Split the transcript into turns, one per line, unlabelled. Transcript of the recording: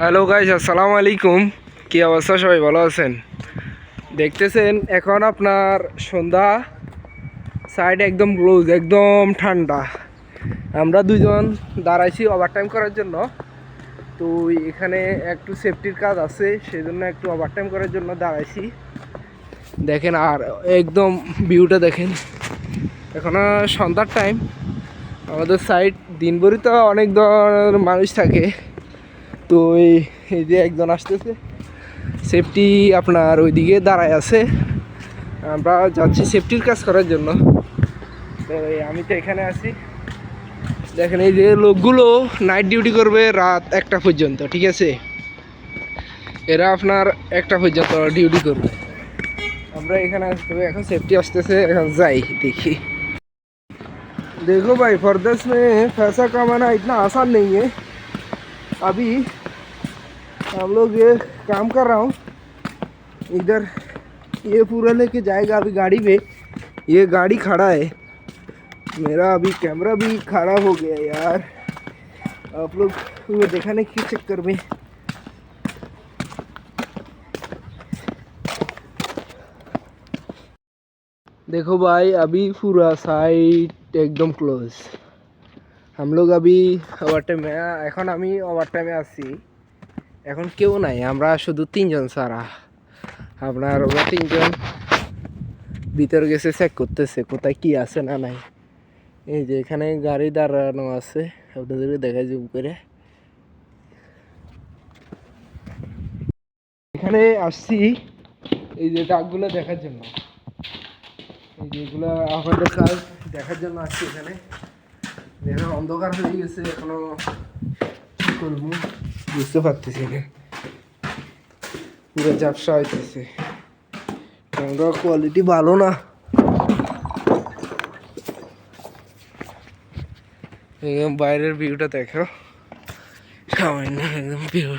Hello guys, আসসালামু আলাইকুম। কি অবস্থা, সবাই ভালো আছেন? দেখতেছেন এখন আপনার সন্ধ্যা, সাইড একদম ক্লোজ, একদম ঠান্ডা। আমরা দুজন দাঁড়াইছি ওভারটাইম করার জন্য। তো এখানে একটু সেফটির কাজ আছে, সেই জন্য একটু ওভারটাইম করার জন্য দাঁড়াইছি। দেখেন আর একদম ভিউটা দেখেন। এখন সন্ধ্যার টাইম, আমাদের সাইড দিনভরই তো অনেক ধরনের মানুষ থাকে। তো এই যে একজন আসতেছে, সেফটি আপনার ওইদিকে দাঁড়ায় আছে। আমরা যাচ্ছি সেফটির কাজ করার জন্য। তো আমি তো এখানে আছি। দেখেন এই যে লোকগুলো নাইট ডিউটি করবে রাত 1টা পর্যন্ত, ঠিক আছে? এরা আপনার 1টা পর্যন্ত ডিউটি করবে। আমরা এখানে আসতে হবে, এখন সেফটি আসতেছে, এখন যাই দেখি। देखो भाई, फर्दर्स में पैसा कमाना इतना आसान नहीं है। अभी हम लोग ये काम कर रहा हूँ इधर, ये पूरा लेके जाएगा अभी गाड़ी में। ये गाड़ी खड़ा है, मेरा अभी कैमरा भी खराब हो गया यार। आप लोग वो दिखाने के चक्कर में देखो भाई, अभी पूरा साइड एकदम क्लोज। हम लोग अभी ওভার টাইমে, এখন আমি ওভার টাইমে আছি। এখন কেউ নাই, আমরা শুধু 3জন ছাড়া। আপনার ওরা 3জন ভিতরে গেছে, চেক করতেছে কোথায় কি আছে না নাই। এই যে এখানে গাড়ি দাঁড়ানো আছে, আপনাদের দেখাই জুম করে। এখানে আসছি এই যে দাগগুলো দেখার জন্য, এই যে এগুলো আপনাদের কাজ দেখার জন্য আসছি এখানে। এখানে অন্ধকার হয়ে গেছে, এখনো কি করবো বুঝতে পারতেছি না, পুরো ঝাপসা হইতেছে, ক্যামেরার কোয়ালিটি ভালো না। একদম বাইরের ভিউটা দেখো, সামান্য একদম ভিউ।